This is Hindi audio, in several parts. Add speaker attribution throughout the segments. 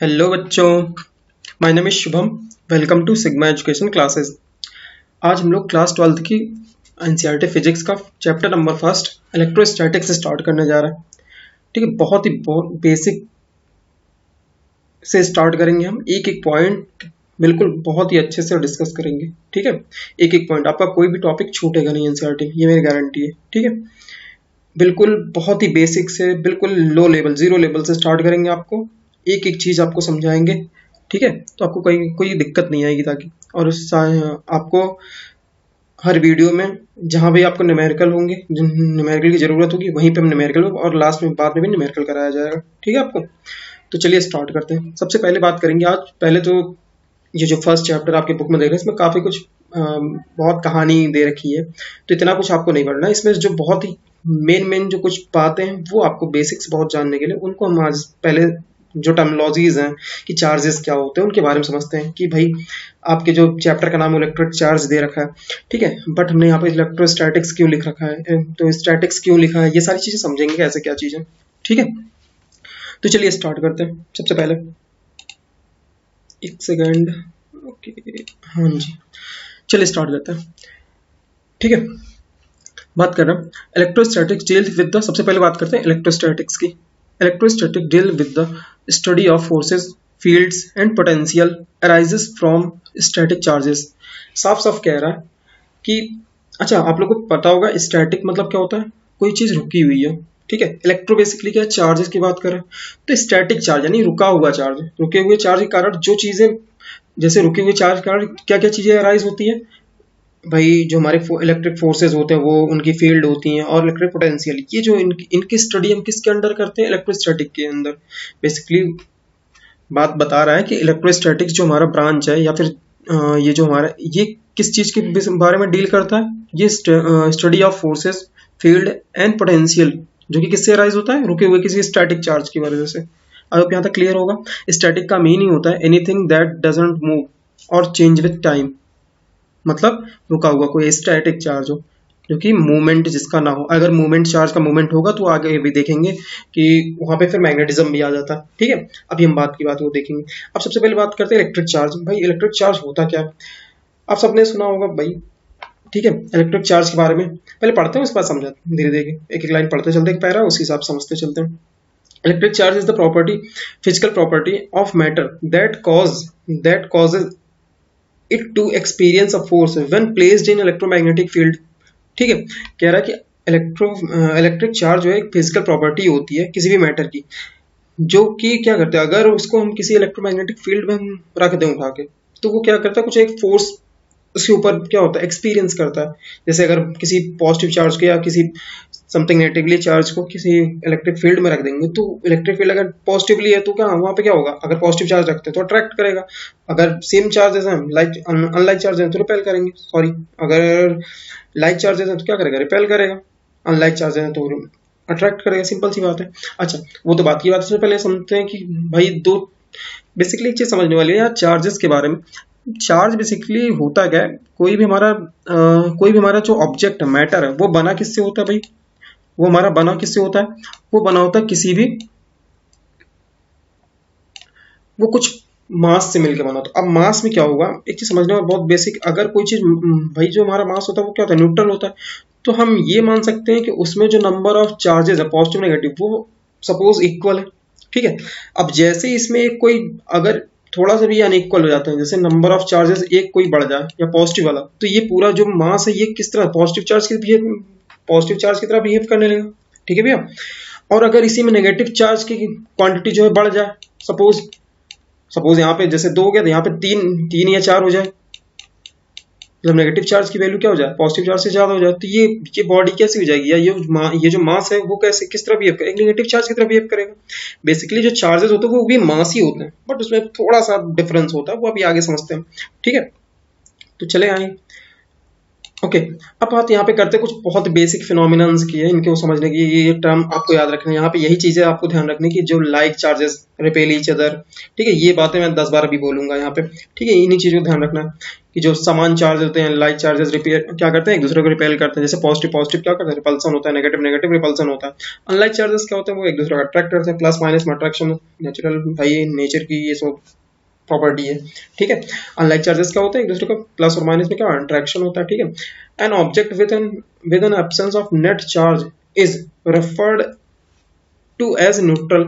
Speaker 1: हेलो बच्चों, my name is Shubham. Welcome to sigma education classes. आज हम लोग क्लास 12th की एनसीईआरटी फिजिक्स का चैप्टर नंबर फर्स्ट इलेक्ट्रोस्टैटिक्स से स्टार्ट करने जा रहे हैं। ठीक है, बहुत ही बेसिक से स्टार्ट करेंगे। हम एक एक पॉइंट बिल्कुल बहुत ही अच्छे से डिस्कस करेंगे। ठीक है, एक एक पॉइंट, आपका कोई भी टॉपिक छूटेगा नहीं एनसीईआरटी में, ये मेरी गारंटी है। ठीक है, बिल्कुल बहुत ही बेसिक से बिल्कुल लो लेवल, जीरो लेवल से स्टार्ट करेंगे। आपको एक एक चीज़ आपको समझाएंगे। ठीक है, तो आपको कोई दिक्कत नहीं आएगी ताकि, और आपको हर वीडियो में जहाँ भी आपको न्यूमेरिकल होंगे, न्यूमेरिकल की ज़रूरत होगी, वहीं पे हम न्यूमेरिकल, और लास्ट में बाद में भी न्यूमेरिकल कराया जाएगा। ठीक है आपको, तो चलिए स्टार्ट करते हैं। सबसे पहले बात करेंगे आज, पहले तो ये जो फर्स्ट चैप्टर आपके बुक में देख रहे हैं, इसमें काफ़ी कुछ बहुत कहानी दे रखी है, तो इतना कुछ आपको नहीं पढ़ना। इसमें जो बहुत ही मेन जो कुछ बातें हैं वो आपको बेसिक्स बहुत जानने के लिए, उनको हम आज पहले जो टर्मिनोलॉजीज हैं कि चार्जेस क्या होते हैं उनके बारे में समझते हैं। कि भाई आपके जो चैप्टर का नाम इलेक्ट्रिक चार्ज दे रखा है, ठीक है, बट हमने यहाँ पे इलेक्ट्रोस्टैटिक्स क्यों लिख रखा है, तो स्टैटिक्स क्यों लिखा है, ये सारी चीज़ें समझेंगे कैसे क्या चीज़ें। ठीक है, तो चलिए स्टार्ट करते हैं। सबसे पहले एक सेकेंड, ओके, हाँ जी, चलिए स्टार्ट करते हैं। ठीक है, बात कर रहे हैं इलेक्ट्रोस्टैटिक्स डील विद द, सबसे पहले बात करते हैं इलेक्ट्रोस्टैटिक्स की। Electrostatic deal with the study of forces, fields and potential arises from static charges. साफ साफ कह रहा है कि, अच्छा आप लोगों को पता होगा स्टैटिक मतलब क्या होता है, कोई चीज़ रुकी हुई है। ठीक है, इलेक्ट्रो बेसिकली क्या है, चार्जेस की बात करें तो स्टैटिक चार्ज यानी रुका हुआ चार्ज। रुके हुए चार्ज के कारण जो चीज़ें, जैसे रुके हुए चार्ज के कारण क्या क्या चीज़ें अराइज होती हैं भाई, जो हमारे इलेक्ट्रिक फोर्सेज होते हैं वो उनकी फील्ड होती हैं, और इलेक्ट्रिक पोटेंशियल, ये जो इनकी स्टडी हम किसके अंडर करते हैं, इलेक्ट्रोस्टैटिक के अंदर। बेसिकली बात बता रहा है कि इलेक्ट्रोस्टैटिक्स जो हमारा ब्रांच है, या फिर ये जो हमारा, ये किस चीज़ के बारे में डील करता है, ये study of forces, field and potential, जो कि किससे अराइज होता है, रुके हुए किसी स्टैटिक चार्ज की वजह से। अब यहाँ तक क्लियर होगा। स्टैटिक का मीनिंग होता है एनीथिंग दैट डजंट मूव और चेंज विथ टाइम, मतलब रुका हुआ कोई स्टैटिक चार्ज हो जो कि मूवमेंट जिसका ना हो। अगर मूवमेंट, चार्ज का मूवमेंट होगा तो आगे भी देखेंगे कि वहाँ पे फिर मैग्नेटिज्म भी आ जाता है। ठीक है, अभी हम बात की बात वो देखेंगे। अब सबसे पहले बात करते हैं इलेक्ट्रिक चार्ज। भाई इलेक्ट्रिक चार्ज होता क्या है, आप सबने सुना होगा भाई। ठीक है, इलेक्ट्रिक चार्ज के बारे में पहले पढ़ते हैं, उसके बाद समझाते हैं धीरे धीरे, एक एक लाइन पढ़ते चलते, एक पैरा उसी हिसाब से समझते चलते हैं। Electric charge is the property, physical property of matter that causes it to experience a force when placed in electromagnetic field। ठीक है, कह रहा है कि इलेक्ट्रिक चार्ज जो है एक फिजिकल प्रॉपर्टी होती है किसी भी मैटर की, जो कि क्या करते हैं, अगर उसको हम किसी इलेक्ट्रोमैग्नेटिक फील्ड में हम रख दें उठा के, तो वो क्या करता है, कुछ एक फोर्स उसके ऊपर क्या होता है, एक्सपीरियंस करता है। जैसे अगर किसी पॉजिटिव चार्ज को या किसी समथिंग नेगेटिवली चार्ज को किसी इलेक्ट्रिक फील्ड में रख देंगे, तो इलेक्ट्रिक फील्ड अगर पॉजिटिवली है तो क्या वहाँ पे क्या होगा, अगर पॉजिटिव चार्ज रखते हैं तो अट्रैक्ट करेगा, अगर सेम चार्जेस हैं लाइक अनलाइक चार्ज है तो रिपेल करेंगे, सॉरी अगर लाइक चार्जेस हैं तो क्या करेगा, रिपेल करेगा, अनलाइक चार्ज है तो अट्रैक्ट करेगा, सिंपल सी बात है। अच्छा वो तो बात की बात है, सबसे पहले समझते हैं कि भाई दो बेसिकली एक चीज समझने वाली है यार चार्जेस के बारे में। चार्ज बेसिकली होता क्या है, कोई भी हमारा जो ऑब्जेक्ट है, मैटर है, वो बना किससे होता है भाई, वो हमारा बना किससे होता है, वो बना होता है किसी भी, वो कुछ मास से मिलकर बना होता है। अब मास में क्या होगा, एक चीज समझने में बहुत बेसिक, अगर कोई चीज भाई जो हमारा मास होता है वो क्या होता है, न्यूट्रल होता है, तो हम ये मान सकते हैं कि उसमें जो नंबर ऑफ चार्जेस है पॉजिटिव नेगेटिव वो सपोज इक्वल है। ठीक है, अब जैसे इसमें एक कोई अगर थोड़ा सा भी अनइक्वल हो जाता है, जैसे नंबर ऑफ चार्जेस एक कोई बढ़ जाए या पॉजिटिव वाला, तो ये पूरा जो मास है ये किस तरह पॉजिटिव चार्ज की तरह बिहेव करने लगेगा। ठीक है भैया, और अगर इसी में नेगेटिव चार्ज की क्वांटिटी जो है बढ़ जाए, सपोज यहाँ पे जैसे 2 हो गया तो यहाँ पे 3 या 4 हो जाए, मतलब नेगेटिव चार्ज की वैल्यू क्या हो जाए, पॉजिटिव चार्ज से ज्यादा हो जाए, तो ये बॉडी कैसी हो जाएगी, या ये जो मास है वो कैसे किस तरह बिहेव करेगा, एक नेगेटिव चार्ज की तरह बिहेव करेगा। बेसिकली जो चार्जेस होते हैं वो भी मास ही होते हैं, बट उसमें थोड़ा सा डिफरेंस होता है, वो अभी आगे समझते हैं। ठीक है, तो चले आए ओके। अब बात यहाँ पे करते हैं कुछ बहुत बेसिक फिनोमिनन्स की है, इनके वो समझने की, ये टर्म आपको याद रखना है। यहाँ पे यही चीजें आपको ध्यान रखनी की, जो like charges repel each other, ठीक है, ये बातें मैं 10 बार अभी बोलूंगा यहाँ पे, ठीक है। इन्हीं चीजों को ध्यान रखना है कि जो समान चार्ज होते हैं, लाइक चार्जेस रिपेल क्या करते हैं, एक दूसरे को रिपेल करते हैं। जैसे पॉजिटिव पॉजिटिव क्या करते हैं, रिपल्सन होता है, नेगेटिव नेगेटिव रिपल्सन होता है। अनलाइक चार्जेस क्या होते हैं, वो एक दूसरे को अट्रैक्ट करते हैं, प्लस माइनस में अट्रैक्शन, नेचुरल भाई नेचर की ये सब प्रॉपर्टी है, ठीक है। अनलाइक चार्जेस क्या होते हैं, एक दूसरे को प्लस और माइनस में क्या इंट्रैक्शन होता है, ठीक है। An object with an absence of net charge is referred to as neutral.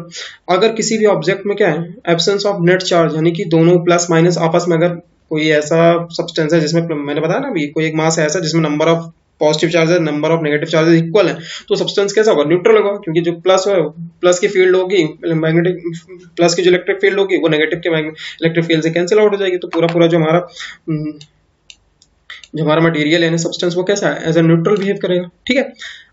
Speaker 1: अगर किसी भी ऑब्जेक्ट में क्या है, एब्सेंस ऑफ नेट चार्ज, यानी कि दोनों प्लस माइनस आपस में, अगर कोई ऐसा सब्सटेंस है जिसमें, मैंने बताया ना अभी, कोई एक मास है ऐसा जिसमें number of positive charges number of negative charges equal है, तो सब्सटेंस कैसा होगा, न्यूट्रल होगा, क्योंकि जो प्लस है, प्लस की फील्ड होगी मैग्नेटिक, प्लस की जो इलेक्ट्रिक फील्ड होगी वो नेगेटिव के इलेक्ट्रिक फील्ड से कैंसिल आउट हो जाएगी। तो पूरा पूरा जो हमारा मटेरियल है सब्सटेंस, वो कैसा है, एज ए न्यूट्रल बिहेव करेगा, ठीक है।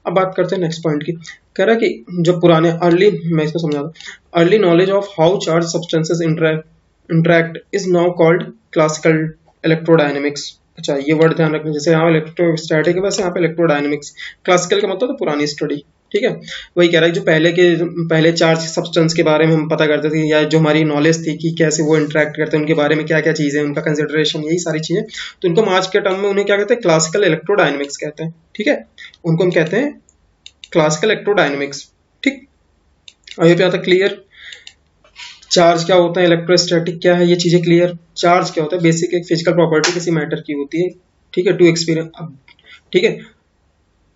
Speaker 1: अब बात करते हैं नेक्स्ट पॉइंट की। कह रहा है कि जो पुराने अर्ली, मैं इसको समझाता, early knowledge of how charge substances interact is now called classical electrodynamics. अच्छा, ये वर्ड ध्यान रखना, जैसे यहाँ इलेक्ट्रोस्टैटिक है वैसे यहाँ पे इलेक्ट्रोडायनेमिक्स। क्लासिकल का मतलब तो पुरानी स्टडी, ठीक है। वही कह रहा है जो पहले चार्ज सब्सटेंस के बारे में हम पता करते थे, या जो हमारी नॉलेज थी कि कैसे वो इंटरेक्ट करते हैं, उनके बारे में क्या क्या चीजें, उनका कंसिडरेशन, यही सारी चीजें, तो उनको हम आज के टर्म में उन्हें क्या कहते हैं, क्लासिकल इलेक्ट्रोडायनेमिक्स कहते हैं, ठीक है। उनको हम कहते हैं क्लासिकल इलेक्ट्रोडायनेमिक्स, ठीक। आई होप यहाँ तक क्लियर। चार्ज क्या होता है, इलेक्ट्रोस्टैटिक क्या है, ये चीजें क्लियर। चार्ज क्या होता है, बेसिक एक फिजिकल प्रॉपर्टी किसी मैटर की होती है, ठीक है, टू एक्सपीरियंस, ठीक है,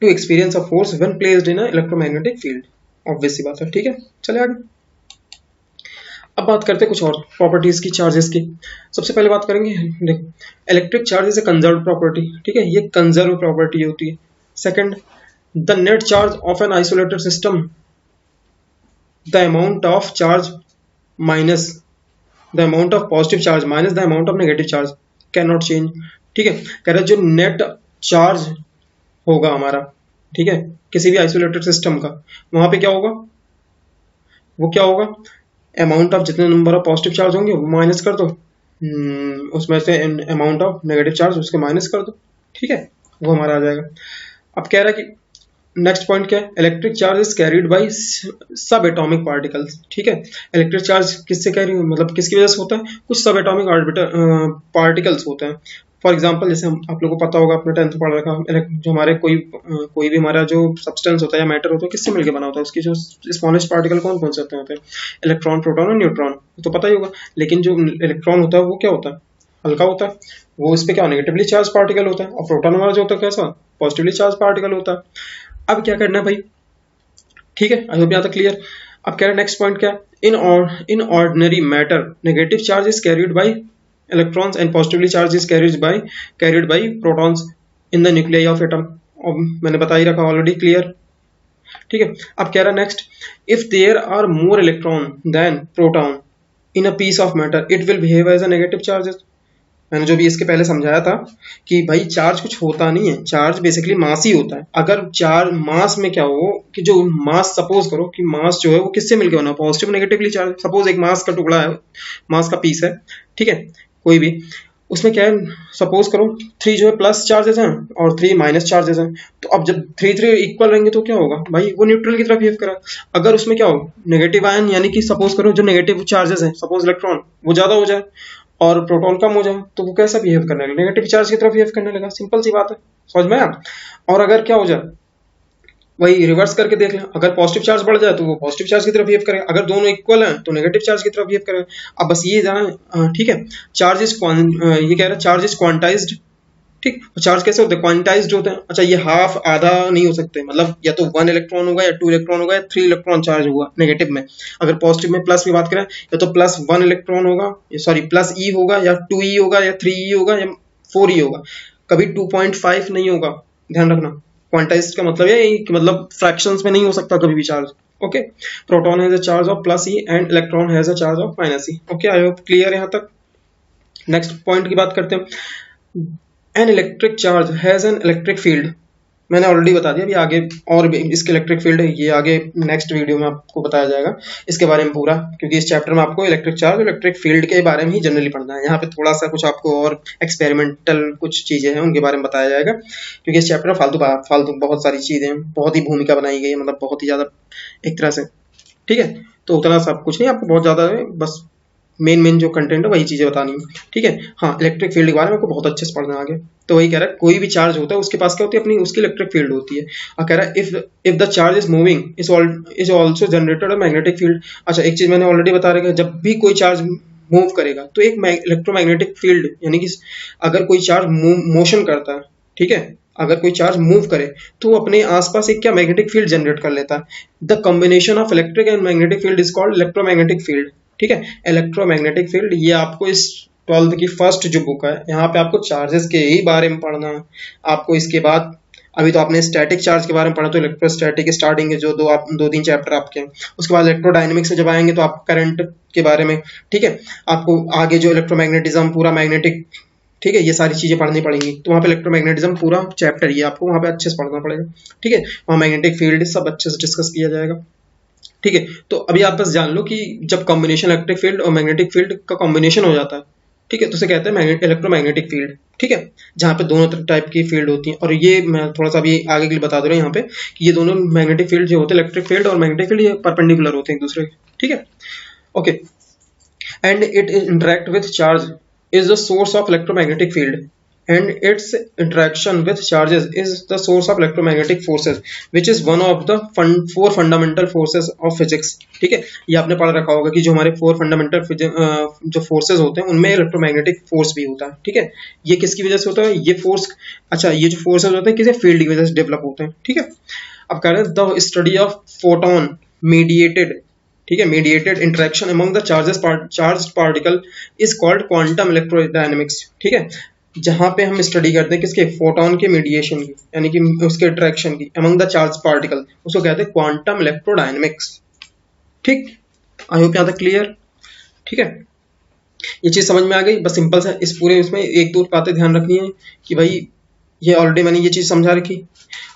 Speaker 1: to experience a force when placed in a electromagnetic field, obvious सी बात है, ठीक है। चले आगे। अब बात करते हैं कुछ और प्रॉपर्टीज की चार्जेस की। सबसे पहले बात करेंगे, देखो, electric charge is a conserve property, ठीक है, ये कंजर्व प्रॉपर्टी होती है। Second, the net charge of an isolated system, the amount of charge minus the amount of positive charge minus the amount of negative charge can not change, ठीक है। कह रहे जो नेट चार्ज होगा हमारा, ठीक है, किसी भी आइसोलेटेड सिस्टम का, वहां पे क्या होगा, वो क्या होगा, अमाउंट ऑफ जितने नंबर ऑफ पॉजिटिव चार्ज होंगे वो माइनस कर दो, उसमें से अमाउंट ऑफ नेगेटिव चार्ज उसके माइनस कर दो, ठीक है, वो हमारा आ जाएगा। अब कह रहा है कि नेक्स्ट पॉइंट क्या है, electric charge is carried bye सब एटॉमिक पार्टिकल्स, ठीक है। इलेक्ट्रिक चार्ज किससे कैरी, मतलब किसकी वजह से होता है, कुछ सब एटॉमिक पार्टिकल्स होते हैं। फॉर एग्जाम्पल, जैसे हम आप लोगों को पता होगा, अपने 10th पढ़ रखा, जो हमारे कोई भी हमारा जो सब्सटेंस होता है या मैटर होता है, किससे मिलकर बना होता है, उसकी जो स्मॉलेस्ट पार्टिकल कौन कौन से होते हैं, इलेक्ट्रॉन, प्रोटॉन और न्यूट्रॉन, तो पता ही होगा। लेकिन जो इलेक्ट्रॉन होता है वो क्या होता है, हल्का होता है, वो इस पे क्या नेगेटिवली चार्ज पार्टिकल होता है, और प्रोटॉन हमारा जो होता है कैसा, पॉजिटिवली चार्ज पार्टिकल होता है। अब क्या करना है भाई, ठीक है, आई होप यहाँ तक क्लियर। अब कह रहे हैं नेक्स्ट पॉइंट क्या, in ordinary matter negative charge is carried bye electrons and positively charge is carried bye protons in the nuclei of atom. और मैंने बता ही रखा ऑलरेडी, क्लियर, ठीक है। अब कह रहा है next, if there are more electron then proton in a piece of matter it will behave as a negative charges. मैंने जो भी इसके पहले समझाया था कि भाई चार्ज कुछ होता नहीं है, चार्ज बेसिकली मास ही होता है। अगर चार्ज मास में क्या हो कि जो मास, सपोज करो कि मास जो है वो किससे मिलकर बना, पॉजिटिव नेगेटिवली चार्ज। सपोज एक मास का टुकड़ा है, मास का पीस है, ठीक है, कोई भी, उसमें क्या है, सपोज करो 3 जो है प्लस चार्जेस हैं और 3 माइनस चार्जेस हैं, तो अब जब 3 इक्वल रहेंगे तो क्या होगा भाई, वो न्यूट्रल की तरफ बिहेव करा। अगर उसमें क्या हो, नेगेटिव आयन, यानी कि सपोज करो जो नेगेटिव चार्जेस हैं, सपोज इलेक्ट्रॉन, वो ज्यादा हो जाए और प्रोटॉन कम हो जाए, तो वो कैसा बिहेव करने लगा, नेगेटिव चार्ज की तरफ बिहेव करने लगा। सिंपल सी बात है, समझ में आया। और अगर क्या हो जाए, वही रिवर्स करके देख लें, अगर पॉजिटिव चार्ज बढ़ जाए तो वो पॉजिटिव चार्ज की तरफ बिहेव करेगा, अगर दोनों इक्वल हैं तो नेगेटिव चार्ज की तरफ बिहेव करेगा। अब बस ये जाना, ठीक है, चार्ज इज ये कह रहा है चार्ज इज क्वांटाइज्ड, ठीक। चार्ज कैसे होते हैं, क्वांटाइज्ड होते हैं। अच्छा, ये हाफ आधा नहीं हो सकते, मतलब या तो 1 इलेक्ट्रॉन होगा या 2 इलेक्ट्रॉन होगा या 3 इलेक्ट्रॉन चार्ज होगा नेगेटिव में। अगर पॉजिटिव में प्लस में बात करें, या तो प्लस 1 इलेक्ट्रॉन होगा, सॉरी प्लस ई होगा, या 2 ई होगा, या 3 ई होगा, या 4 ई होगा, कभी 2.5 नहीं होगा। ध्यान रखना, क्वांटाइज्ड का मतलब है कि मतलब फ्रैक्शंस में नहीं हो सकता कभी भी charge, okay. Proton has a charge of plus E and electron has a charge of minus E, okay. I hope clear यहाँ तक। नेक्स्ट पॉइंट की बात करते हैं, an electric charge has an electric field मैंने ऑलरेडी बता दिया, अभी आगे और भी इसके इलेक्ट्रिक फील्ड है, ये आगे नेक्स्ट वीडियो में आपको बताया जाएगा इसके बारे में पूरा, क्योंकि इस चैप्टर में आपको इलेक्ट्रिक चार्ज और इलेक्ट्रिक फील्ड के बारे में ही जनरली पढ़ना है। यहाँ पे थोड़ा सा कुछ आपको और एक्सपेरिमेंटल कुछ चीज़ें हैं उनके बारे में बताया जाएगा, क्योंकि इस चैप्टर में फालतू बहुत सारी चीज़ें हैं, बहुत ही भूमिका बनाई गई है, मतलब बहुत ही ज़्यादा एक तरह से, ठीक है। तो उतना सब कुछ नहीं, आपको बहुत ज़्यादा बस मेन जो कंटेंट है वही चीज़ें बतानी है, ठीक है। हाँ, इलेक्ट्रिक फील्ड के बारे में आपको बहुत अच्छे से पढ़ना आगे। तो वही कह रहा है, कोई भी चार्ज होता है उसके पास क्या होती है, अपनी उसकी इलेक्ट्रिक फील्ड होती है। और कह रहा है if the charge is moving is also generated a magnetic field. अच्छा, एक चीज़ मैंने ऑलरेडी बता रखा है, जब भी कोई चार्ज मूव करेगा तो एक इलेक्ट्रोमैग्नेटिक फील्ड, यानी कि अगर कोई चार्ज मोशन करता है, ठीक है, अगर कोई चार्ज मूव करे तो वो अपने आसपास एक क्या मैग्नेटिक फील्ड जनरेट कर लेता है। The combination of electric and magnetic field is called electromagnetic field, ठीक है। इलेक्ट्रोमैग्नेटिक फील्ड, ये आपको इस 12th की फर्स्ट जो बुक है, यहाँ पे आपको चार्जेस के ही बारे में पढ़ना है आपको। इसके बाद अभी तो आपने स्टैटिक चार्ज के बारे में पढ़ा, तो इलेक्ट्रोस्टैटिक स्टार्टिंग के जो दो तीन चैप्टर आपके हैं। उसके बाद इलेक्ट्रोडायनेमिक्स में जब आएंगे तो आप करंट के बारे में, ठीक है, आपको आगे जो इलेक्ट्रोमैग्नेटिज्म पूरा मैग्नेटिक, ठीक है, ये सारी चीजें पढ़नी पड़ेंगी। तो वहाँ पे इलेक्ट्रोमैग्नेटिज्म पूरा चैप्टर ये आपको वहाँ पे अच्छे से पढ़ना पड़ेगा, ठीक है। वहाँ मैग्नेटिक फील्ड सब अच्छे से डिस्कस किया जाएगा, ठीक है। तो अभी आप बस जान लो कि जब कॉम्बिनेशन इलेक्ट्रिक फील्ड और मैग्नेटिक फील्ड का कॉम्बिनेशन हो जाता है, ठीक है, तो उसे कहते हैं इलेक्ट्रोमैग्नेटिक फील्ड, ठीक है, जहाँ पे दोनों टाइप की फील्ड होती हैं। और ये मैं थोड़ा सा अभी आगे के लिए बता दे रहा हूँ यहाँ पे कि ये दोनों मैग्नेटिक फील्ड जो होते हैं, इलेक्ट्रिक फील्ड और मैग्नेटिक फील्ड, ये परपेंडिकुलर होते हैं एक दूसरे के, ठीक है, okay. And it interact with charge is the source of electromagnetic field and its interaction with charges is the source of electromagnetic forces which is one of the four fundamental forces of physics, ठीक है। ये आपने पढ़ रखा होगा कि जो हमारे फोर फंडामेंटल जो फोर्सेज होते हैं उनमें इलेक्ट्रोमैग्नेटिक फोर्स भी होता है, ठीक है। ये किसकी वजह से होता है ये फोर्स, अच्छा, ये जो फोर्सेज होते हैं किसी फील्ड की वजह से डेवलप होते हैं, ठीक है। अब कह रहे हैं the study of photon mediated, ठीक है, mediated interaction among the charge particle is called quantum electrodynamics, ठीक है। जहां पे हम स्टडी करते हैं किसके, फोटोन के मीडिएशन की, यानी कि उसके इंटरेक्शन की अमंग द चार्ज पार्टिकल, उसको कहते हैं क्वांटम इलेक्ट्रोडायनेमिक्स, ठीक। आई होप यहाँ तक क्लियर, ठीक है। ये चीज समझ में आ गई, बस सिंपल सा इस पूरे उसमें एक दो बातें ध्यान रखनी है कि भाई ये ऑलरेडी मैंने ये चीज समझा रखी।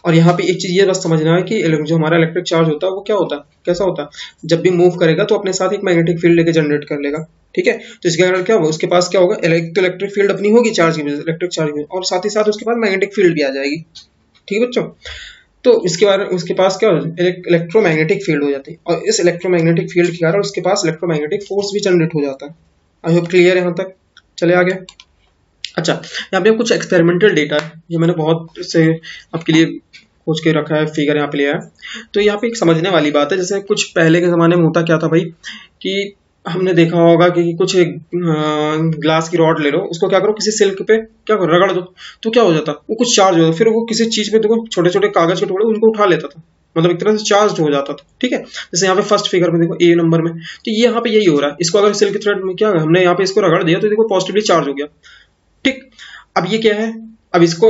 Speaker 1: और यहाँ पे एक चीज ये बस समझना है कि जो हमारा इलेक्ट्रिक चार्ज होता है वो क्या होता है, कैसा होता है, जब भी मूव करेगा तो अपने साथ एक मैग्नेटिक फील्ड लेके जनरेट कर लेगा, ठीक है। तो इसके कारण क्या होगा, उसके पास क्या होगा, इलेक्ट्रिक फील्ड अपनी होगी चार्ज की वजह से, इलेक्ट्रिक चार्ज की, और साथ ही साथ उसके पास मैग्नेटिक फील्ड भी आ जाएगी, ठीक है बच्चों। तो इसके बाद उसके पास क्या इलेक्ट्रोमैग्नेटिक फील्ड हो जाती है, और इस इलेक्ट्रोमैग्नेटिक फील्ड के कारण उसके पास इलेक्ट्रोमैग्नेटिक फोर्स भी जनरेट हो जाता है। आई होप क्लियर है यहाँ तक, चले आगे। अच्छा, यहाँ पे कुछ एक्सपेरिमेंटल डेटा है, ये मैंने बहुत से आपके लिए खोज के रखा है, फिगर यहाँ पे लिया है। तो यहाँ पे एक समझने वाली बात है, जैसे कुछ पहले के ज़माने में होता क्या था भाई, कि हमने देखा होगा कि कुछ एक ग्लास की रॉड ले लो, उसको क्या करो, किसी सिल्क पे क्या करो, रगड़ दो, तो क्या हो जाता, वो कुछ चार्ज हो जाता, फिर वो किसी चीज़ पे देखो छोटे छोटे कागज के टुकड़े उनको उठा लेता था, मतलब एक तरह से चार्ज हो जाता था, ठीक है। जैसे यहाँ पे फर्स्ट फिगर में देखो ए नंबर में, तो ये यहाँ पे यही हो रहा है। इसको अगर सिल्क थ्रेड में क्या हमने यहाँ पे इसको रगड़ दिया तो देखो पॉजिटिवली चार्ज हो गया, ठीक। अब ये क्या है, अब इसको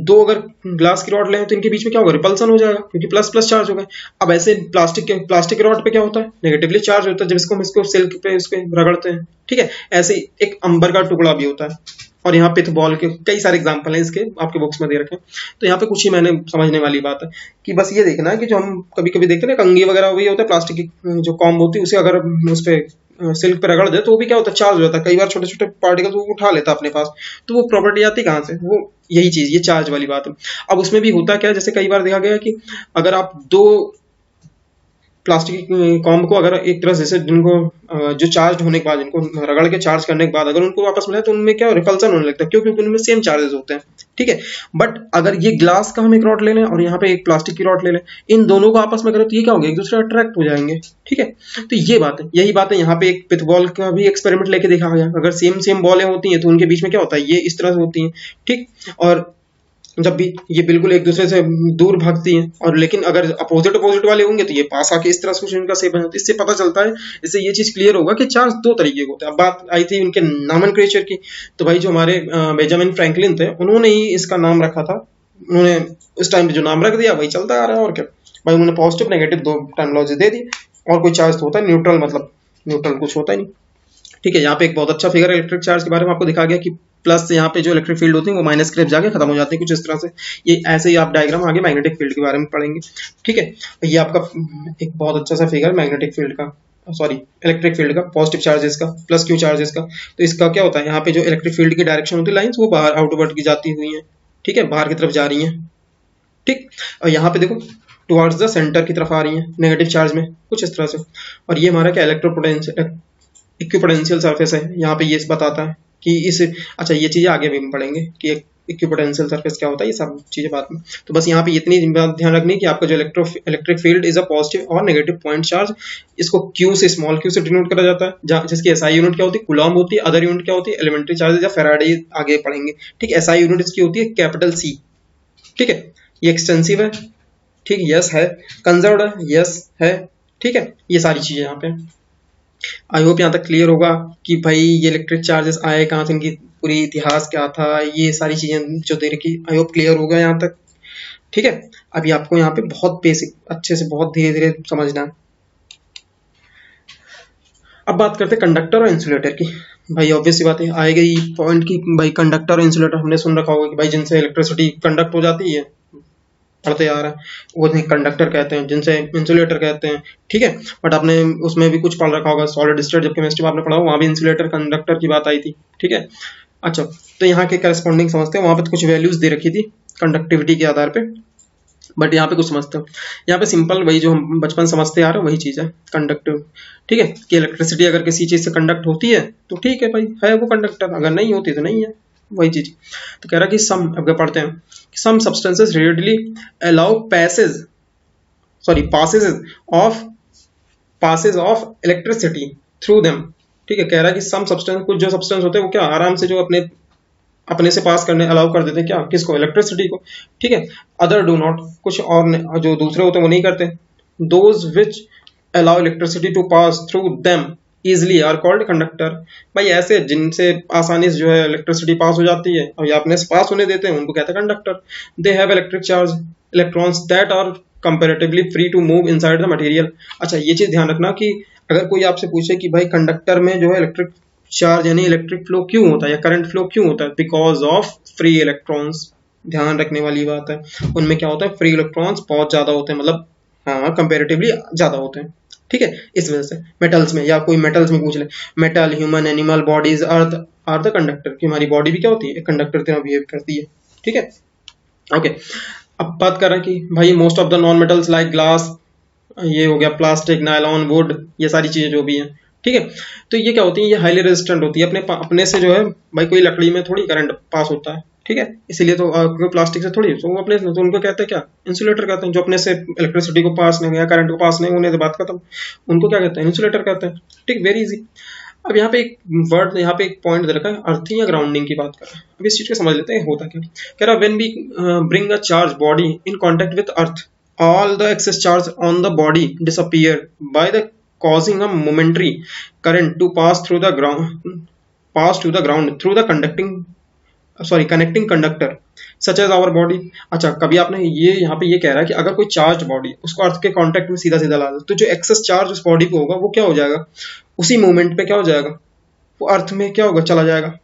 Speaker 1: दो अगर ग्लास की रॉड लें तो इनके बीच में क्या होगा, रिपल्सन हो जाएगा, क्योंकि प्लस प्लस चार्ज हो गए। अब ऐसे प्लास्टिक के रॉड पे क्या होता है, नेगेटिवली चार्ज होता है जब इसको सिल्क पे इसके रगड़ते हैं, ठीक है। ऐसे एक अंबर का टुकड़ा भी होता है, और यहाँ पिथ बॉल के कई सारे एग्जाम्पल हैं इसके, आपके बुक्स में दे रखे हैं। तो यहाँ पे कुछ ही मैंने समझने वाली बात है कि बस ये देखना है कि जो हम कभी कभी देखते हैं कंघी वगैरह वही होता है, प्लास्टिक की जो कॉम्ब होती है, उसे अगर उस पर सिल्क पे रगड़ दे तो वो भी क्या होता है, चार्ज हो जाता है। कई बार छोटे छोटे पार्टिकल्स वो उठा लेता है अपने पास, तो वो प्रॉपर्टी आती है कहाँ से, वो यही चीज, ये चार्ज वाली बात है। अब उसमें भी होता क्या है, जैसे कई बार देखा गया कि अगर आप दो प्लास्टिक कॉम्ब को अगर एक तरह से जिनको जो चार्ज होने के बाद, जिनको रगड़ के चार्ज करने के बाद अगर उनको वापस मिले तो उनमें क्या रिपल्सन होने लगता है, क्योंकि उनमें सेम चार्जेस होते हैं, ठीक है। बट अगर ये ग्लास का हम एक रॉड ले लें और यहाँ पे एक प्लास्टिक की रॉड ले लें, इन दोनों को आपस में करें तो ये क्या होगा, एक दूसरे अट्रैक्ट हो जाएंगे, ठीक है। तो ये बात है, यही बात है यहाँ पे एक पिथ बॉल का भी एक्सपेरिमेंट लेके देखा गया। अगर सेम बॉलें होती हैं तो उनके बीच में क्या होता है, ये इस तरह से होती हैं, ठीक। और जब भी ये बिल्कुल एक दूसरे से दूर भागती हैं, और लेकिन अगर अपोजिट वाले होंगे तो ये पास आके इस तरह से इनका सेप है। इससे पता चलता है, इससे ये चीज क्लियर होगा कि चार्ज दो तरीके के होते हैं। अब बात आई थी उनके नॉमेनक्लेचर की, तो भाई जो हमारे बेंजामिन फ्रैंकलिन थे उन्होंने ही इसका नाम रखा था, उन्होंने उस टाइम पे जो नाम रख दिया वही चलता आ रहा है, और क्या भाई, उन्होंने पॉजिटिव नेगेटिव दो टर्मिनोलॉजी दे दी, और कोई चार्ज तो होता है न्यूट्रल, मतलब न्यूट्रल कुछ होता ही नहीं, ठीक है। यहाँ पे एक बहुत अच्छा फिगर इलेक्ट्रिक चार्ज के बारे में आपको दिखा गया कि प्लस यहाँ पे जो इलेक्ट्रिक फील्ड होती है वो माइनस की तरफ जाके खत्म हो जाती है, कुछ इस तरह से। ये ऐसे ही आप डायग्राम आगे मैग्नेटिक फील्ड के बारे में पढ़ेंगे, ठीक है। ये आपका एक बहुत अच्छा सा फिगर मैग्नेटिक फील्ड का, सॉरी इलेक्ट्रिक फील्ड का, पॉजिटिव चार्जेस का, प्लस क्यू चार्जेस का। तो इसका क्या होता है, यहाँ पे जो इलेक्ट्रिक फील्ड की डायरेक्शन होती है लाइंस, वो बाहर आउटवर्ड की जाती हुई है, ठीक है, बाहर की तरफ जा रही है, ठीक। और यहाँ पे देखो टुवर्ड्स द सेंटर की तरफ आ रही है नेगेटिव चार्ज में, कुछ इस तरह से। और ये हमारा क्या इलेक्ट्रोपोटेंशियल इक्विपोटेंशियल सरफेस है, यहाँ पे ये बताता है कि इस, अच्छा ये चीजें आगे भी हम पढ़ेंगे कि इक्विपोटेंशियल सरफेस क्या होता है, ये सब चीजें बाद में। तो बस यहाँ पे इतनी बात ध्यान रखनी कि आपका जो electric field is a positive और नेगेटिव पॉइंट चार्ज, इसको क्यू से, स्मॉल क्यू से डिनोट करा जाता है, जिसकी एसआई यूनिट क्या होती है, कूलॉम्ब होती है। अदर यूनिट क्या होती है, एलिमेंट्री चार्जेस या फैराडे आगे पढ़ेंगे, ठीक। एसआई यूनिट इसकी होती है कैपिटल सी, ठीक है। ये एक्सटेंसिव है, ठीक, यस है। कंजर्व्ड है, यस है, ठीक है। ये सारी चीजें यहाँ पे, आई होप यहाँ तक क्लियर होगा कि भाई ये इलेक्ट्रिक चार्जेस आए कहाँ से, इनकी पूरी इतिहास क्या था, ये सारी चीजें जो दे रखी, आई होप क्लियर होगा यहाँ तक, ठीक है। अभी आपको यहाँ पे बहुत बेसिक अच्छे से बहुत धीरे धीरे समझना है। अब बात करते हैं कंडक्टर और इंसुलेटर की। भाई ऑब्वियस सी बात है, आएगा ये पॉइंट की भाई कंडक्टर और इंसुलेटर हमने सुन रखा होगा कि भाई जिनसे इलेक्ट्रिसिटी कंडक्ट हो जाती है, पढ़ते आ रहा है, वो कंडक्टर कहते हैं, जिनसे इंसुलेटर कहते हैं, ठीक है। बट आपने उसमें भी कुछ पढ़ रखा होगा, सॉलिड स्टेट जब केमिस्ट्री में आपने पढ़ा, वहाँ भी इंसुलेटर कंडक्टर की बात आई थी, ठीक है। अच्छा, तो यहाँ के करस्पॉन्डिंग समझते हैं, वहाँ पे तो कुछ वैल्यूज दे रखी थी कंडक्टिविटी के आधार पे, बट यहाँ पे कुछ समझते हैं। यहाँ पे सिंपल वही जो हम बचपन समझते आ रहे हैं वही चीज़ है, कंडक्टिव, ठीक है। कि इलेक्ट्रिसिटी अगर किसी चीज़ से कंडक्ट होती है तो ठीक है भाई, है वो कंडक्टर, अगर नहीं होती तो नहीं है, वही चीज। तो कह रहा कि सम, अब पढ़ते हैं, some substances readily allow passage of electricity through them, ठीक है। कह रहा है कि सम सब्सटेंस, कुछ जो सब्सटेंस होते हैं वो क्या आराम से जो अपने से पास करने अलाउ कर देते हैं, क्या, किसको, इलेक्ट्रिसिटी को, ठीक है। अदर डू नॉट, कुछ और जो दूसरे होते हैं वो नहीं करते। Those which allow electricity to pass through them easily are called conductor. भाई ऐसे जिनसे आसानी से जो है इलेक्ट्रिसिटी पास हो जाती है और या अपने से पास होने देते हैं, उनको कहते हैं conductor. They have electric charge electrons that are comparatively free to move inside the material. अच्छा, ये चीज ध्यान रखना कि अगर कोई आपसे पूछे कि भाई कंडक्टर में जो है इलेक्ट्रिक चार्ज यानी इलेक्ट्रिक फ्लो क्यों होता है या करंट फ्लो क्यों होता है, बिकॉज ऑफ फ्री इलेक्ट्रॉन्स। ध्यान रखने वाली बात है, उनमें क्या होता है, फ्री इलेक्ट्रॉन्स बहुत ज्यादा होते हैं, मतलब हाँ कंपेरेटिवली ज्यादा होते हैं, ठीक है। इस वजह से मेटल्स में, या कोई मेटल्स में पूछ ले, metal, human, animal bodies earth are the conductor, कि हमारी बॉडी भी क्या होती है, एक कंडक्टर तरह बिहेव करती है, ठीक है। ओके, अब बात कर रहे हैं कि भाई most of the non metals like glass, ये हो गया प्लास्टिक, नायलॉन, वुड, ये सारी चीजें जो भी हैं, ठीक है। तो ये क्या होती है, ये हाईली रेजिस्टेंट होती है, अपने से जो है भाई कोई लकड़ी में थोड़ी करंट पास होता है, ठीक है। इसीलिए तो प्लास्टिक से थोड़ी, तो वो अपने, तो उनको कहते हैं क्या, इंसुलेटर कहते हैं। जो अपने से इलेक्ट्रिसिटी को पास नहीं या करंट को पास नहीं होने से बात खत्म, उनको क्या कहते हैं, इंसुलेटर कहते हैं, ठीक, वेरी इजी। अब यहाँ पे एक वर्ड, यहाँ पे एक पॉइंट दे रखा है, अर्थिंग या ग्राउंडिंग की बात कर रहा है। अब इस चीज को समझ लेते हैं होता क्या। कह रहा when we bring a charge body in contact with earth, all the excess charge on the body disappear by the causing a momentary current to pass to the ground through the connecting conductor such as our body। अच्छा, कभी आपने ये यहाँ पे ये कह रहा है कि अगर कोई चार्ज बॉडी उसको अर्थ के कांटेक्ट में सीधा सीधा ला दे, तो जो एक्सेस चार्ज उस बॉडी पे होगा वो क्या हो जाएगा, उसी मोमेंट पे क्या हो जाएगा, वो अर्थ में क्या होगा, चला जाएगा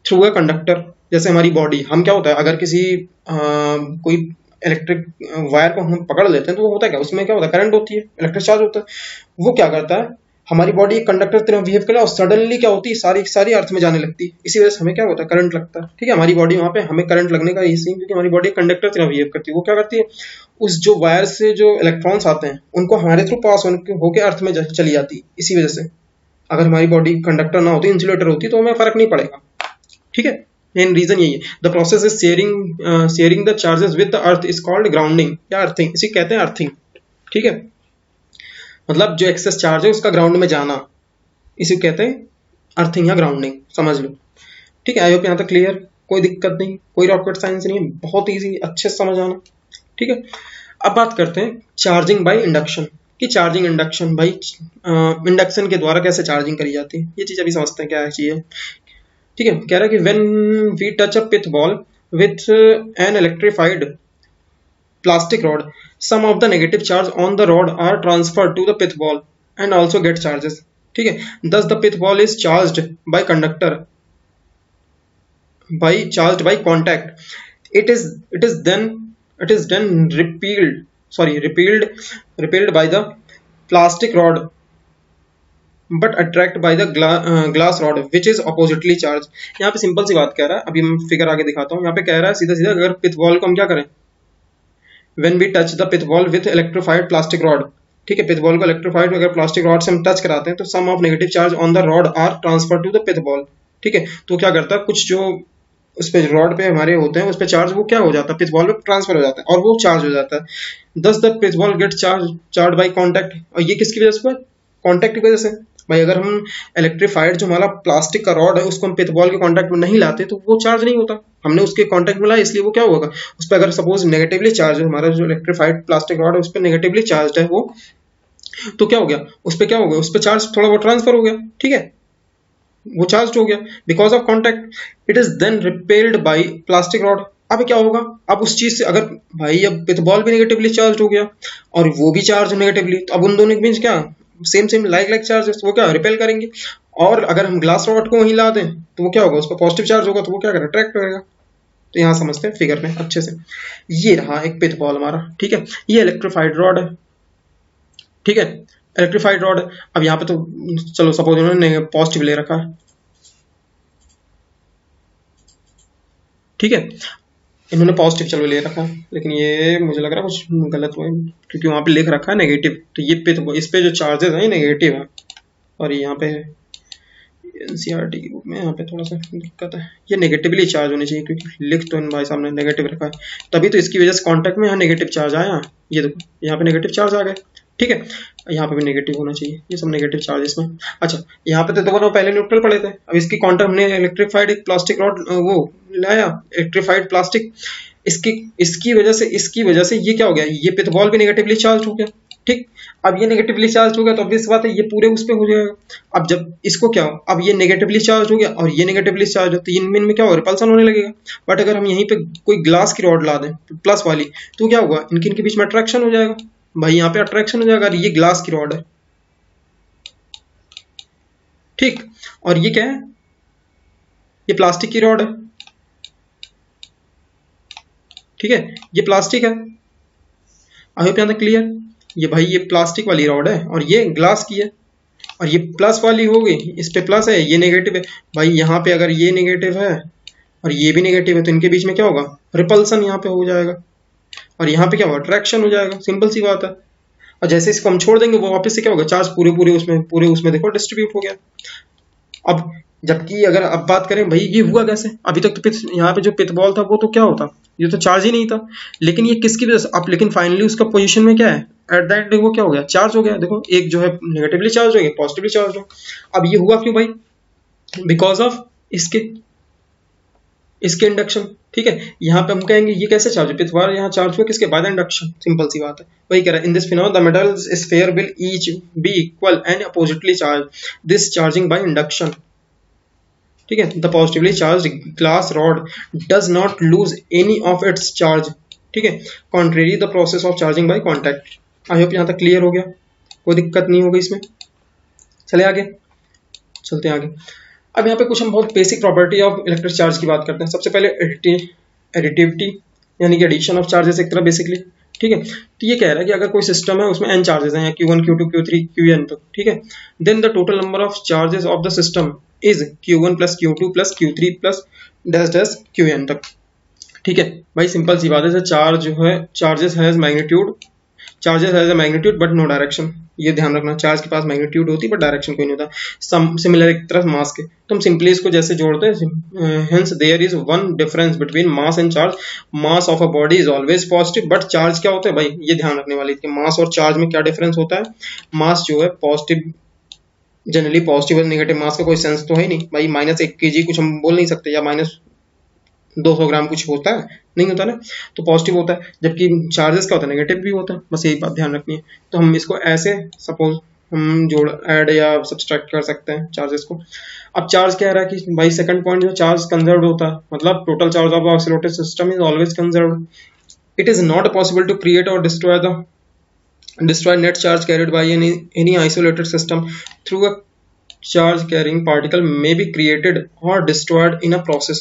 Speaker 1: थ्रू अ कंडक्टर। जैसे हमारी बॉडी, हम क्या होता है, अगर किसी कोई इलेक्ट्रिक वायर को हम पकड़ लेते हैं तो वो होता है क्या, उसमें क्या होता है, करंट होती है, इलेक्ट्रिक चार्ज होता है। वो क्या करता है, हमारी बॉडी एक कंडक्टर की तरह बिहेव करे और सडनली क्या होती है, सारी अर्थ में जाने लगती है। इसी वजह से हमें क्या होता है, करंट लगता है, ठीक है। हमारी बॉडी वहां पे हमें करंट लगने का यही, क्योंकि हमारी बॉडी कंडक्टर की तरह बिहेव करती है। वो क्या करती है, उस जो वायर से जो इलेक्ट्रॉन्स आते हैं उनको हमारे थ्रू पास होकर अर्थ में चली जाती है। इसी वजह से अगर हमारी बॉडी कंडक्टर ना होती, इंसुलेटर होती, तो हमें फर्क नहीं पड़ेगा, ठीक है। मेन रीजन यही है। The process is sharing the charges with the earth is called grounding या अर्थिंग, इसी कहते हैं अर्थिंग, ठीक है। मतलब जो एक्सेस चार्ज है उसका ग्राउंड में जाना, इसी कहते हैं अर्थिंग या ग्राउंडिंग, समझ लो, ठीक है। आई होप यहाँ तक क्लियर, कोई दिक्कत नहीं, कोई रॉकेट साइंस नहीं है, बहुत ईजी, अच्छे से समझ आना, ठीक है। अब बात करते हैं चार्जिंग बाय इंडक्शन कि चार्जिंग इंडक्शन, भाई इंडक्शन के द्वारा कैसे चार्जिंग करी जाती है, ये चीज अभी समझते हैं क्या है चीज, ठीक है। कह रहा है कि when we touch a pith ball with an electrified plastic rod, some of the negative charge on the rod are transferred to the pith ball and also get charges, ठीक है। Thus the pith ball is charged by conductor by charged by contact, it is it is then it is then repelled by the plastic rod but attract by the glass rod which is oppositely charged। यहाँ पे सिंपल सी बात कह रहा है, अभी मैं फिगर आगे दिखाता हूँ। यहाँ पे कह रहा है सीधा सीधा, अगर पिथ बॉल को हम क्या करें, when we touch the pith ball with electrified plastic rod, ठीक है, पिथ बॉल को इलेक्ट्रीफाइड अगर प्लास्टिक रॉड से हम टच कराते हैं तो some of negative charge on the rod are transfer to the pith ball. ठीक है, तो क्या करता है, कुछ जो उस पे रॉड पे हमारे होते हैं उस पे चार्ज वो क्या हो जाता है, पिथ बॉल पे ट्रांसफर हो जाता है और वो चार्ज हो जाता है। Thus the pith ball get charge by contact, और ये किसकी वजह से हुआ, कांटेक्ट की वजह से। भाई अगर हम इलेक्ट्रीफाइड जो हमारा प्लास्टिक का रॉड है उसको हम पिथ बॉल के कांटेक्ट में नहीं लाते तो वो चार्ज नहीं होता, हमने उसके कांटेक्ट में लाया इसलिए वो क्या होगा, उस पर अगर सपोज नेगेटिवली चार्ज है, हमारा जो इलेक्ट्रीफाइड प्लास्टिक रॉड है उस पर नेगेटिवली चार्ज है वो, तो क्या हो गया, उस पर क्या हो गया, उस पर चार्ज थोड़ा बहुत ट्रांसफर हो गया। ठीक है, वो चार्ज हो गया because of contact, it is then repelled by plastic rod. अब क्या होगा, अब उस चीज से अगर भाई अब पिथ बॉल भी नेगेटिवली चार्ज हो गया और वो भी चार्ज नेगेटिवली, तो अब उन दोनों के बीच क्या सेम लाइक चार्जेस, वो क्या रिपेल करेंगे। और अगर हम ग्लास रॉड को वहीं ला दें तो वो क्या होगा, उस पर पॉजिटिव चार्ज होगा तो वो क्या करेगा, अट्रैक्ट करेगा। तो यहाँ समझते हैं फिगर में अच्छे से। ये रहा एक पिथ बॉल हमारा, ठीक है, ये इलेक्ट्रीफाइड रॉड है। ठीक है, इलेक्ट्रीफाइड रॉड। अब यहाँ पे तो चलो सपोज उन्होंने पॉजिटिव ले रखा है, ठीक है, इन्होंने पॉजिटिव चलो ले रखा है, लेकिन ये मुझे लग रहा है कुछ गलत हुआ है क्योंकि वहां पे लिख रखा है नेगेटिव, तो ये पे तो इस पे जो चार्जेस है नेगेटिव है और यहाँ पे एनसीईआरटी के बुक में यहाँ पे थोड़ा सा दिक्कत है, ये नेगेटिवली चार्ज होनी चाहिए क्योंकि लिख तो इन भाई साहब ने नेगेटिव रखा है, तभी तो इसकी वजह से कॉन्टैक्ट में यहाँ नेगेटिव चार्ज आया। ये देखो यहाँ पे नेगेटिव चार्ज आ गए, ठीक है, यहाँ पे भी नेगेटिव होना चाहिए, ये सब नेगेटिव चार्ज इसमें। अच्छा, यहाँ पे तो दोनों पहले न्यूट्रल पड़े थे, अब इसकी कॉन्टैक्ट हमने इलेक्ट्रीफाइड एक प्लास्टिक रॉड वो लाया, इलेक्ट्रीफाइड प्लास्टिक, इसकी वजह से ये क्या हो गया, ये पिथ बॉल भी नेगेटिवली चार्ज हो गया। ठीक, अब ये नेगेटिवली चार्ज हो गया तो ऑब्वियस बात है ये पूरे उस पे हो जाएगा। अब जब इसको क्या हो, अब ये नेगेटिवली चार्ज हो गया और ये नेगेटिवली चार्ज हो, तो इनमें क्या हो, रिपल्सन होने लगेगा। बट अगर हम यहीं पे कोई ग्लास की रॉड ला दें प्लस वाली, तो क्या होगा, इनके बीच में अट्रैक्शन हो जाएगा। भाई यहाँ पे अट्रैक्शन हो जाएगा, ये ग्लास की रॉड है, ठीक, और ये क्या है, ये प्लास्टिक की रॉड है, ठीक है, ये प्लास्टिक है। आई होप यहाँ तक क्लियर। ये भाई ये प्लास्टिक वाली रॉड है और ये ग्लास की है, और ये प्लस वाली हो गई, इस पे प्लस है, ये नेगेटिव है। भाई यहाँ पे अगर ये नेगेटिव है और ये भी नेगेटिव है तो इनके बीच में क्या होगा, रिपल्सन यहाँ पे हो जाएगा और यहाँ पे क्या होगा, अट्रैक्शन हो जाएगा, सिंपल सी बात है। और जैसे इसको हम छोड़ देंगे वो वापस से क्या होगा, चार्ज पूरे उसमें देखो डिस्ट्रीब्यूट हो गया। अब जबकि अगर अब बात करें भाई ये हुआ कैसे, अभी तक तो यहाँ पे जो पिथ बॉल था वो तो क्या होता, ये तो चार्ज ही नहीं था, लेकिन ये किसकी वजह से, अब लेकिन फाइनली उसका पोजीशन में क्या है, एट दैट वो क्या हो गया, चार्ज हो गया। देखो एक जो है नेगेटिवली चार्ज हो गया, पॉजिटिवली चार्ज हो। अब ये हुआ क्यों भाई, बिकॉज ऑफ इसके इंडक्शन। ठीक है, यहाँ पे हम कहेंगे ये कैसे चार्ज, पिथ बॉल यहाँ चार्ज हुआ किसके, बाय द इंडक्शन, सिंपल सी बात है। वही कह रहा है, in this phenomenon the metals sphere will each be equal and oppositely charge, this charging by induction. ठीक है, the positively charge glass rod does not lose any of its charge. ठीक है, contrary the process of charging by contact. I hope यहाँ तक क्लियर हो गया, कोई दिक्कत नहीं होगी इसमें। चले आगे, चलते हैं आगे। अब यहाँ पे कुछ हम बहुत basic property of electric charge की बात करते हैं। सबसे पहले एडिटिविटी यानी कि एडिशन ऑफ चार्जेस एक तरह बेसिकली। ठीक है, तो ये कह रहा है कि अगर कोई सिस्टम है उसमें n चार्जेस हैं, Q1 Q2 Q3 Qn तक, ठीक है, then the total number of charges of the system is Q1 plus Q2 plus Q3 plus dash dash Qn तक। ठीक है भाई, सिंपल सी बात है, चार्ज जो है charges has a magnitude but no direction. ये ध्यान रखना, चार्ज के पास मैग्नीट्यूड होती है बट डायरेक्शन कोई नहीं होता। सिमिलर एक तरह मास के, तो हम सिंपली इसको जैसे जोड़ते हैं, hence there is one difference between mass and charge. Mass of a body is always positive, but charge क्या होता है भाई, ये ध्यान रखने वाली है, मास और चार्ज में क्या डिफरेंस होता है। मास जो है पॉजिटिव, जनरली पॉजिटिव और नेगेटिव मास का कोई सेंस तो है नहीं भाई, -1 kg कुछ हम बोल नहीं सकते, या -200 ग्राम कुछ होता है, नहीं होता ना, तो पॉजिटिव होता है। जबकि चार्जेस का होता है, नेगेटिव भी होता है, बस यही बात ध्यान रखनी है। तो हम इसको ऐसे सपोज हम जोड़ ऐड या सब्सट्रैक्ट कर सकते हैं चार्जेस को। अब चार्ज कह रहा है कि भाई सेकंड पॉइंट जो चार्ज कंजर्व्ड होता है, मतलब total charge of oscillated system is always conserved. It is not possible to create और destroy net charge carried by any isolated system through a charge carrying particle may be created or destroyed in a process।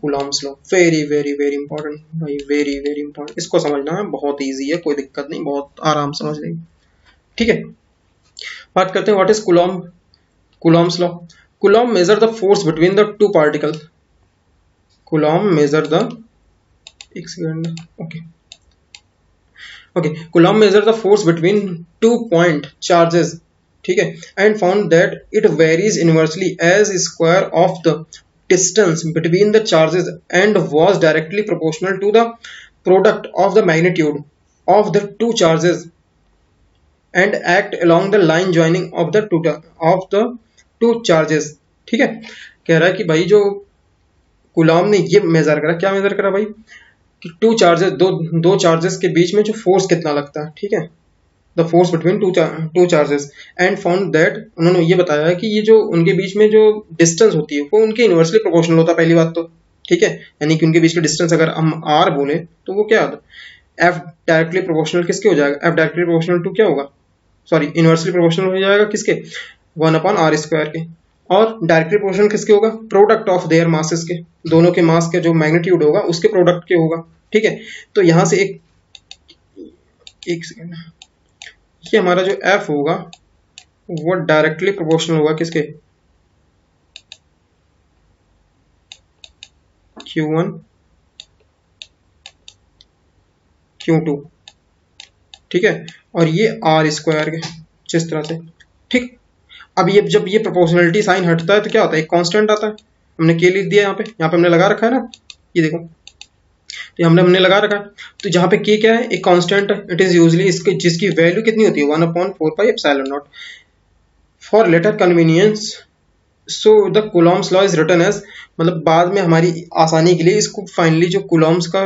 Speaker 1: Coulomb's law, very very very important भाई, वेरी वेरी इंपॉर्टेंट, इसको समझना है, बहुत इजी है, कोई दिक्कत नहीं, बहुत आराम से समझ लेंगे। ठीक है, बात करते हैं what is Coulomb's law. Coulomb measure the force between the two particle, Coulomb measure the, एक second, okay, Coulomb measure the force between two point charges, ठीक है, and found that it varies inversely as square of the distance between the charges and was directly proportional to the product of the magnitude of the two charges and act along the line joining of the two charges. ठीक है, कह रहा है कि भाई जो कूलॉम ने ये मेजर करा, क्या मेजर करा भाई, कि टू चार्जेस, दो चार्जेस के बीच में जो फोर्स कितना लगता है, ठीक है, the force between to charges, and found that, उन्होंने ये बताया है कि ये जो उनके बीच में जो डिस्टेंस होती है वो उनके इनवर्सली प्रोपोर्शनल होता है, पहली बात तो, ठीक है, यानी कि उनके बीच का डिस्टेंस अगर हम आर बोले तो वो क्या होता है, एफ डायरेक्टली प्रोपोर्शनल किसके हो जाएगा, एफ डायरेक्टली प्रोपोर्शनल टू क्या होगा, सॉरी इनवर्सली प्रोपोर्शनल हो जाएगा किसके, 1/r² के, और डायरेक्टली प्रोपोर्शनल किसके होगा, प्रोडक्ट ऑफ देयर मासेस के, दोनों के मास के जो मैग्नीट्यूड होगा उसके प्रोडक्ट के होगा। ठीक है, तो यहां से एक सेकेंड, ये हमारा जो F होगा वो डायरेक्टली प्रोपोर्शनल होगा किसके, Q1 Q2, ठीक है, और ये r² के, जिस तरह से, ठीक। अब ये जब ये प्रोपोर्शनलिटी साइन हटता है तो क्या होता है, एक कांस्टेंट आता है, हमने के लिख दिया, यहाँ पे हमने लगा रखा है ना, ये देखो, तो हमने लगा रखा है, तो जहाँ पे के क्या है, एक कांस्टेंट, इट इज यूजली इसके जिसकी वैल्यू कितनी होती है, 1/4πε0। For later convenience so the Coulomb's law is written as, मतलब बाद में हमारी आसानी के लिए इसको फाइनली जो कूलॉम्स का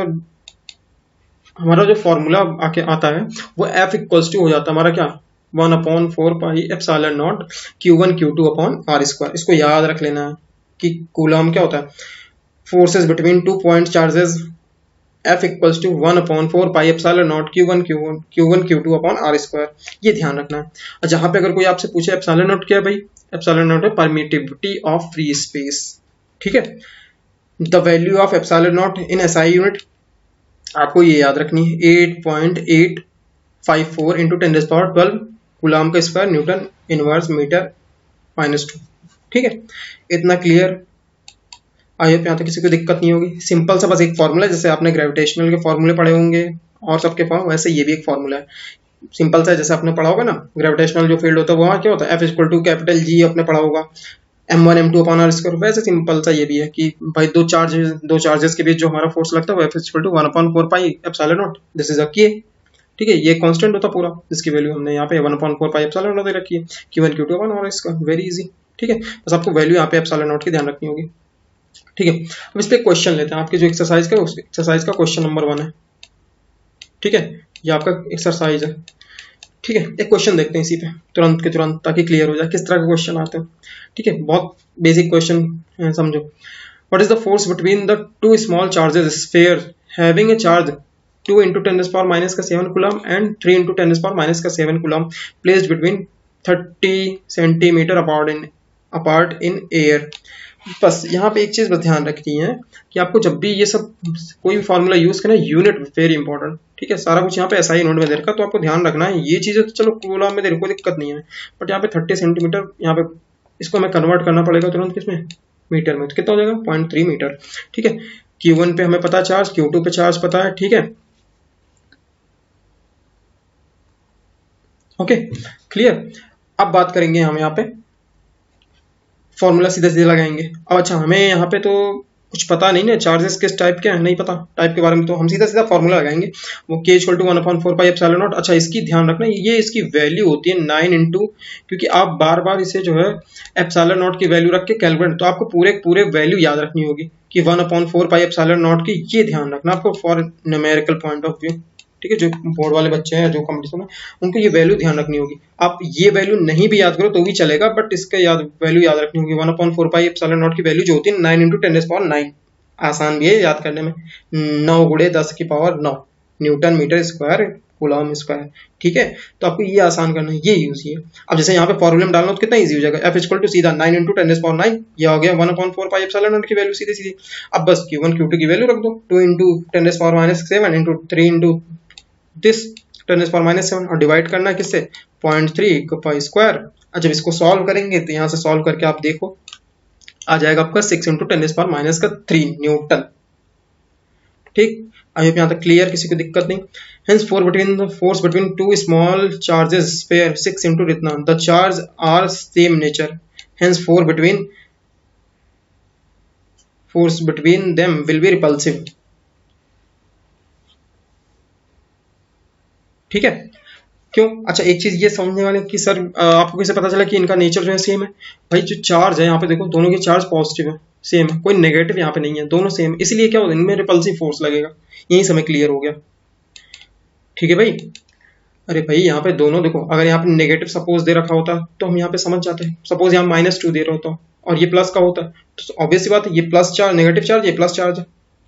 Speaker 1: हमारा जो फॉर्मूला आके आता है वो F इक्वल्स टू हो जाता है हमारा क्या, 1/4πε0 Q1 Q2/r²। इसको याद रख लेना है कि कूलॉम क्या होता है, forces between two point charges, F equals to 1/4πε0 Q1 Q2/r², ये ध्यान रखना है। और जहां पे अगर कोई आपसे पूछे एप्सिलॉन क्या है भाई, एप्सिलॉन है परमिटिविटी ऑफ फ्री स्पेस। ठीक है, the value of epsilon in SI unit आपको ये याद रखनी है, 8.854 इंटू 10⁻12 कूलॉम का स्क्वायर न्यूटन इनवर्स मीटर -2। ठीक है, इतना क्लियर, आई होप यहाँ तक किसी को दिक्कत नहीं होगी। सिंपल सा बस एक फॉर्मूला है, जैसे आपने ग्रेविटेशनल के फॉर्मूले पढ़े होंगे और सबके पास, वैसे ये भी एक फॉर्मूला है। सिंपल सा है, जैसे आपने पढ़ा होगा ना ग्रेविटेशनल जो फील्ड होता है वहाँ क्या होता है, F equal to capital G आपने पढ़ा होगा, M1 M2 upon R square. वैसे सिंपल सा ये भी है कि भाई दो चार्जेस के बीच जो हमारा फोर्स लगता है वो F equal to 1/4 pi epsilon naught, this is a K. ठीक है, ये कांस्टेंट होता पूरा, जिसकी वैल्यू हमने यहाँ पे 1/4 पाई एप्सिलॉन नॉट दे रखी है, Q1 Q2 upon R square, very easy. ठीक है, बस आपको वैल्यू यहाँ पे एप्सिलॉन नॉट की ध्यान रखनी होगी। ठीक है, अब इस पे क्वेश्चन लेते हैं, आपके जो एक्सरसाइज का उस एक्सरसाइज का क्वेश्चन नंबर 1 है। ठीक है, ये आपका एक्सरसाइज है। ठीक है, एक क्वेश्चन देखते हैं इसी पे तुरंत के तुरंत, ताकि क्लियर हो जाए किस तरह का क्वेश्चन आते हैं। ठीक है, बहुत बेसिक क्वेश्चन है, समझो। What is the force between the to small charges sphere having a charge 2 × 10⁻⁷ coulomb and 3 × 10⁻⁷ coulomb placed between 30 centimetre apart in air. बस यहाँ पे एक चीज बस ध्यान रखनी है कि आपको जब भी ये सब कोई भी फॉर्मूला यूज करना, यूनिट वेरी इंपॉर्टेंट। ठीक है, सारा कुछ यहाँ पे SI यूनिट में दे रखा, तो आपको ध्यान रखना है ये चीजें। तो चलो कूलम में दे रखो, दिक्कत नहीं है, बट यहाँ पे 30 सेंटीमीटर, यहाँ पे इसको हमें कन्वर्ट करना पड़ेगा तुरंत किसमें, मीटर में। तो कितना हो जाएगा, 0.3 मीटर। ठीक है, Q1 पे हमें पता है चार्ज, Q2 पे चार्ज पता है। ठीक है, ओके क्लियर। अब बात करेंगे हम यहाँ पे फॉर्मूला सीधे सीधे लगाएंगे। अब अच्छा, हमें यहाँ पे तो कुछ पता नहीं ना, चार्जेस किस टाइप के हैं नहीं पता, टाइप के बारे में, तो हम सीधा सीधा फॉर्मूला लगाएंगे, वो K = 1/4 पाई एप्सिलॉन नॉट। अच्छा, इसकी ध्यान रखना, ये इसकी वैल्यू होती है 9 इंटू, क्योंकि आप बार बार इसे जो है एप्सिलॉन नॉट की वैल्यू रख के कैलकुलेट, तो आपको पूरे वैल्यू याद रखनी होगी कि 1/4 पाई एप्सिलॉन नॉट की, ये ध्यान रखना आपको for numerical point of view. ठीक है, जो बोर्ड वाले बच्चे हैं, जो कंपटीशन है, उनको ये वैल्यू ध्यान रखनी होगी। आप ये वैल्यू नहीं भी याद करो तो भी चलेगा, बट इसका वैल्यू याद रखनी होगी। 1/4 पाई एप्सिलॉन नॉट की वैल्यू जो होती है 9 × 10⁹, आसान भी है याद करने में, 9 × 10⁹ newton metre square coulomb square. ठीक है, तो आपको ये आसान करना है, ये यूज है। अब जैसे यहाँ पे फॉर्मूले में डालना तो कितना इजी हो जाएगा, F इक्वल टू सीधा 9 × 10⁹, ये हो गया 1/4 पाई एप्सिलॉन नॉट की वैल्यू सीधी सीधी। अब बस Q1 Q2 की वैल्यू रख दो, 2 × 10⁻⁷ × 3 × दिस 10⁻⁷, और डिवाइड करना है किससे, 0.3 पाई स्क्वायर। जब इसको सॉल्व करेंगे तो यहाँ से सॉल्व करके आप देखो, आ जाएगा आपका 6 × 10⁻³ न्यूटन। ठीक, आई होप यहाँ तक क्लियर, किसी को दिक्कत नहीं। Hence force between two small charges sphere 6 × इतना, the charge are same nature, hence force between them will be repulsive. ठीक है, क्यों? अच्छा, एक चीज ये समझने वाले कि सर आपको कैसे पता चला कि इनका नेचर जो है सेम है। भाई जो चार्ज है यहाँ पे देखो, दोनों के चार्ज पॉजिटिव है, सेम है, कोई नेगेटिव यहाँ पे नहीं है, दोनों सेम, इसलिए क्या होगा, इनमें रिपल्सिव फोर्स लगेगा। यही समय क्लियर हो गया। ठीक है भाई, अरे भाई यहाँ पे दोनों देखो, अगर यहाँ पे नेगेटिव सपोज दे रखा होता तो हम यहाँ पे समझ जाते हैं, सपोज यहाँ -2 दे रहा होता और ये प्लस का होता, तो ऑब्वियस सी बात है, ये प्लस चार्ज नेगेटिव चार्ज, ये प्लस चार्ज है,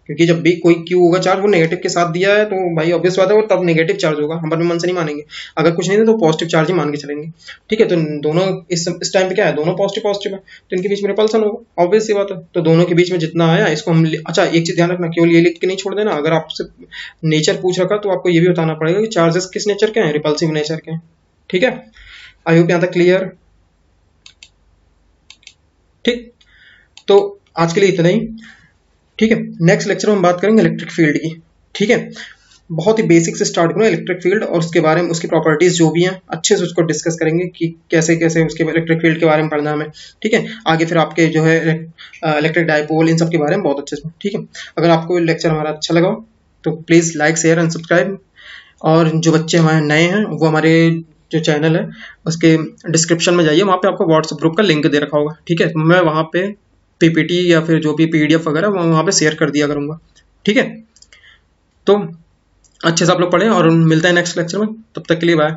Speaker 1: क्योंकि जब भी कोई क्यू होगा चार्ज वो नेगेटिव के साथ दिया है, तो भाई ऑब्वियस बात है वो तब नेगेटिव चार्ज होगा, हम अपने मन से नहीं मानेंगे। अगर कुछ नहीं है तो पॉजिटिव चार्ज ही मान के चलेंगे। ठीक है, तो दोनों इस टाइम पे क्या है, दोनों पॉजिटिव है, तो इनके बीच में रिपल्सन होगा, ऑब्वियस सी बात है। तो दोनों के बीच में जितना आया इसको हम, अच्छा एक चीज ध्यान रखना, केवल ये लिख के नहीं छोड़ देना, अगर आपसे नेचर पूछ रखा तो आपको ये भी बताना पड़ेगा कि चार्जेस किस नेचर के हैं, रिपल्सिव नेचर के हैं। ठीक है, आई होप यहाँ तक क्लियर। ठीक, तो आज के लिए इतना ही। ठीक है, नेक्स्ट लेक्चर में हम बात करेंगे इलेक्ट्रिक फील्ड की। ठीक है, बहुत ही बेसिक से स्टार्ट करूँ इलेक्ट्रिक फील्ड, और उसके बारे में उसकी प्रॉपर्टीज जो भी हैं अच्छे से उसको डिस्कस करेंगे कि कैसे कैसे उसके इलेक्ट्रिक फील्ड के बारे में पढ़ना हमें। ठीक है, आगे फिर आपके जो है इलेक्ट्रिक डायपोल, इन सब के बारे में बहुत अच्छे से। ठीक है, अगर आपको लेक्चर हमारा अच्छा लगा तो please like share and subscribe, और जो बच्चे हमारे नए हैं वो हमारे जो चैनल है उसके डिस्क्रिप्शन में जाइए, वहाँ पे आपको व्हाट्सएप ग्रुप का लिंक दे रखा होगा। ठीक है, मैं वहाँ पे पीपीटी या फिर जो भी PDF वगैरह वहाँ पे शेयर कर दिया करूँगा। ठीक है, तो अच्छे से आप लोग पढ़ें और मिलते हैं नेक्स्ट लेक्चर में, तब तक के लिए बाय।